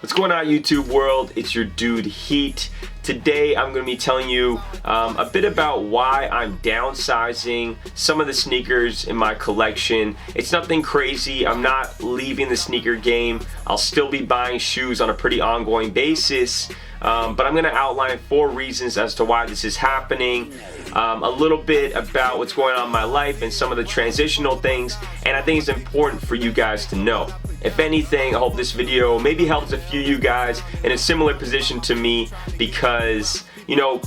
What's going on, YouTube world? It's your dude Heat. Today I'm going to be telling you a bit about why I'm downsizing some of the sneakers in my collection. It's nothing crazy. I'm not leaving the sneaker game. I'll still be buying shoes on a pretty ongoing basis. But I'm going to outline 4 reasons as to why this is happening, a little bit about what's going on in my life and some of the transitional things, and I think it's important for you guys to know. If anything, I hope this video maybe helps a few of you guys in a similar position to me, because, you know,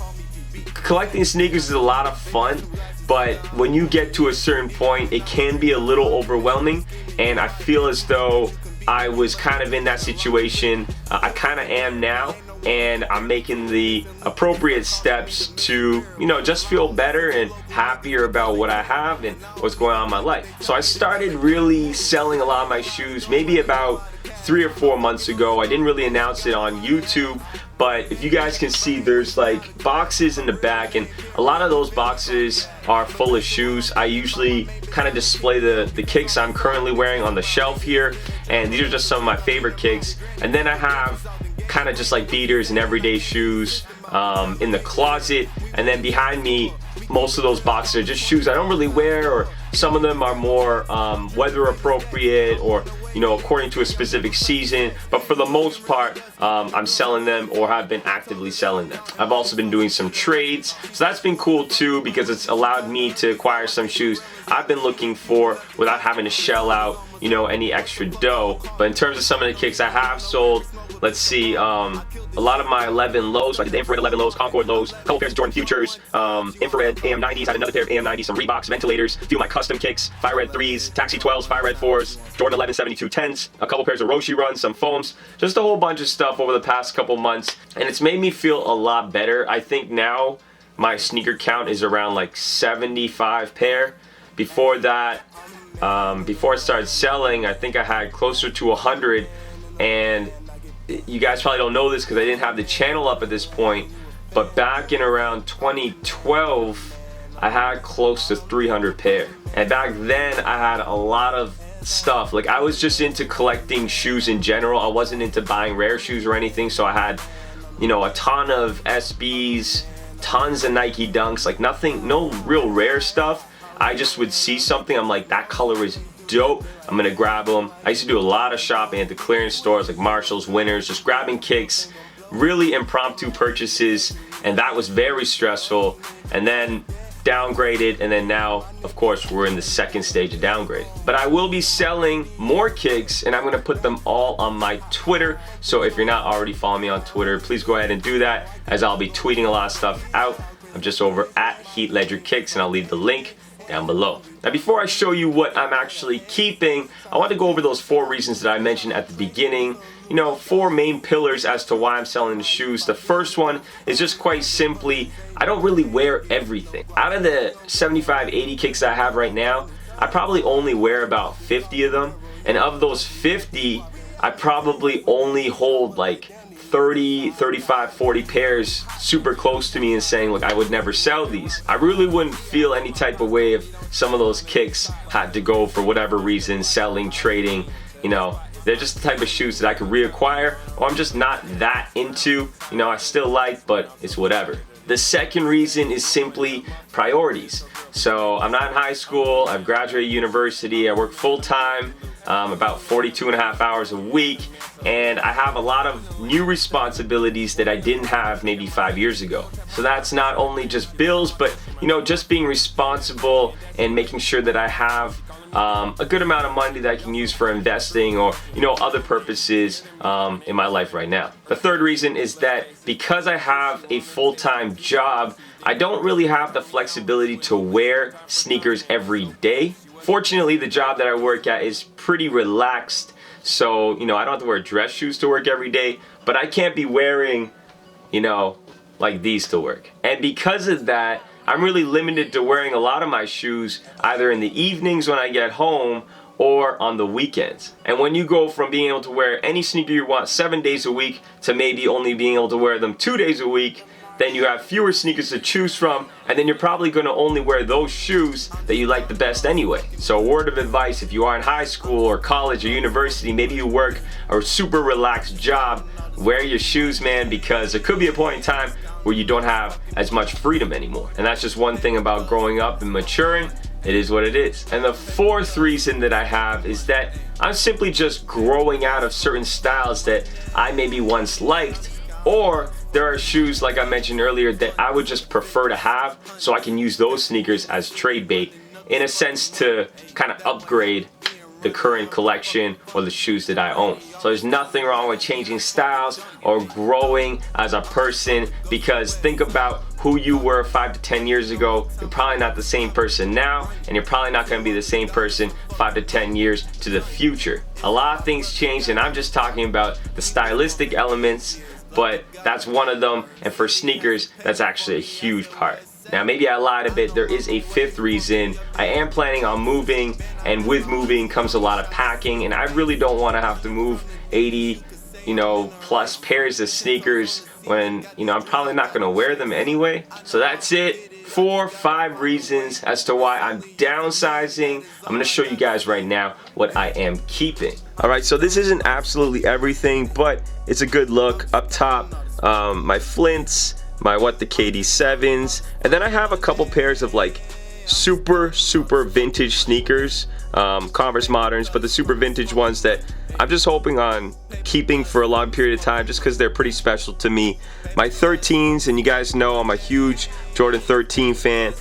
collecting sneakers is a lot of fun, but when you get to a certain point, it can be a little overwhelming, and I feel as though I was kind of in that situation. I kind of am now, and I'm making the appropriate steps to, you know, just feel better and happier about what I have and what's going on in my life. So I started really selling a lot of my shoes maybe about 3 or 4 months ago. I didn't really announce it on YouTube, but if you guys can see, there's like boxes in the back, and a lot of those boxes are full of shoes. I usually kind of display the kicks I'm currently wearing on the shelf here, and these are just some of my favorite kicks. And then I have kind of just like beaters and everyday shoes in the closet, and then behind me most of those boxes are just shoes I don't really wear, or some of them are more weather appropriate, or, you know, according to a specific season. But for the most part, I'm selling them or have been actively selling them. I've also been doing some trades, so that's been cool too, because it's allowed me to acquire some shoes I've been looking for without having to shell out, you know, any extra dough. But in terms of some of the kicks I have sold, let's see, a lot of my 11 lows, like the infrared 11 lows, Concord lows, a couple pairs of Jordan Futures, infrared AM90s, I had another pair of AM90s, some Reeboks, ventilators, a few of my custom kicks, Fire Red 3s, Taxi 12s, Fire Red 4s, Jordan 11 72 10s, a couple pairs of Roshi runs, some foams, just a whole bunch of stuff over the past couple months, and it's made me feel a lot better. I think now my sneaker count is around like 75 pair. Before that, before I started selling, I think I had closer to 100, and you guys probably don't know this because I didn't have the channel up at this point, but back in around 2012, I had close to 300 pair. And back then, I had a lot of stuff. Like, I was just into collecting shoes in general. I wasn't into buying rare shoes or anything, so I had, you know, a ton of SBs, tons of Nike Dunks, like nothing, no real rare stuff. I just would see something, I'm like, that color is dope, I'm gonna grab them. I used to do a lot of shopping at the clearance stores like Marshall's, Winners, just grabbing kicks, really impromptu purchases, and that was very stressful. And then downgraded, and then now, of course, we're in the second stage of downgrade. But I will be selling more kicks, and I'm gonna put them all on my Twitter. So if you're not already following me on Twitter, please go ahead and do that, as I'll be tweeting a lot of stuff out. I'm just over at HeatLedgerKicks, and I'll leave the link down below. Now, before I show you what I'm actually keeping, I want to go over those 4 reasons that I mentioned at the beginning. You know, 4 main pillars as to why I'm selling the shoes. The first one is just quite simply, I don't really wear everything. Out of the 75, 80 kicks I have right now, I probably only wear about 50 of them. And of those 50, I probably only hold like 30, 35, 40 pairs super close to me and saying, look, I would never sell these. I really wouldn't feel any type of way if some of those kicks had to go for whatever reason, selling, trading, you know. They're just the type of shoes that I could reacquire, or I'm just not that into. You know, I still like, but it's whatever. The second reason is simply priorities. So I'm not in high school, I've graduated university, I work full-time, about 42.5 hours a week, and I have a lot of new responsibilities that I didn't have maybe 5 years ago. So that's not only just bills, but, you know, just being responsible and making sure that I have a good amount of money that I can use for investing or, you know, other purposes in my life right now. The third reason is that because I have a full-time job, I don't really have the flexibility to wear sneakers every day. Fortunately, the job that I work at is pretty relaxed, so, you know, I don't have to wear dress shoes to work every day, but I can't be wearing, you know, like these to work. And because of that, I'm really limited to wearing a lot of my shoes either in the evenings when I get home or on the weekends. And when you go from being able to wear any sneaker you want 7 days a week to maybe only being able to wear them 2 days a week, then you have fewer sneakers to choose from, and then you're probably going to only wear those shoes that you like the best anyway. So a word of advice, if you are in high school or college or university, maybe you work a super relaxed job, wear your shoes, man, because there could be a point in time where you don't have as much freedom anymore. And that's just one thing about growing up and maturing. It is what it is. And the fourth reason that I have is that I'm simply just growing out of certain styles that I maybe once liked, or there are shoes, like I mentioned earlier, that I would just prefer to have so I can use those sneakers as trade bait, in a sense to kind of upgrade the current collection or the shoes that I own. So there's nothing wrong with changing styles or growing as a person, because think about who you were 5 to 10 years ago. You're probably not the same person now, and you're probably not going to be the same person 5 to 10 years to the future. A lot of things changed, and I'm just talking about the stylistic elements, but that's one of them, and for sneakers, that's actually a huge part. Now, maybe I lied a bit. There is a fifth reason. I am planning on moving, and with moving comes a lot of packing, and I really don't want to have to move 80, plus pairs of sneakers when, I'm probably not going to wear them anyway. So that's it. 4, 5 reasons as to why I'm downsizing. I'm going to show you guys right now what I am keeping. All right, so this isn't absolutely everything, but it's a good look. Up top, my Flints, my What the KD7s, and then I have a couple pairs of like super vintage sneakers, Converse Moderns, but the super vintage ones that I'm just hoping on keeping for a long period of time, just because they're pretty special to me. My 13s, and you guys know I'm a huge Jordan 13 fan.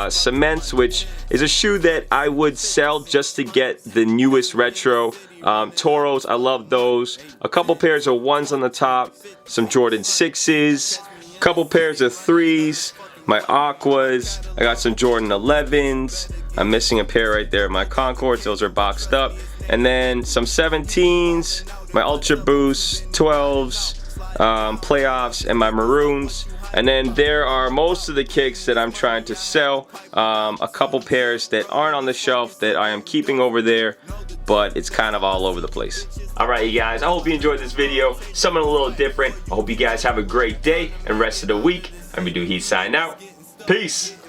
Cements, which is a shoe that I would sell just to get the newest retro. Toros, I love those. A couple pairs of 1s on the top, some Jordan 6s, couple pairs of 3s, my Aquas, I got some Jordan 11s, I'm missing a pair right there, my Concords, those are boxed up, and then some 17s, my Ultra Boost, 12s, playoffs, and my Maroons. And then there are most of the kicks that I'm trying to sell, a couple pairs that aren't on the shelf that I am keeping over there, but it's kind of all over the place. Alright, you guys, I hope you enjoyed this video, something a little different. I hope you guys have a great day and rest of the week. I'm gonna do Heat sign out. Peace.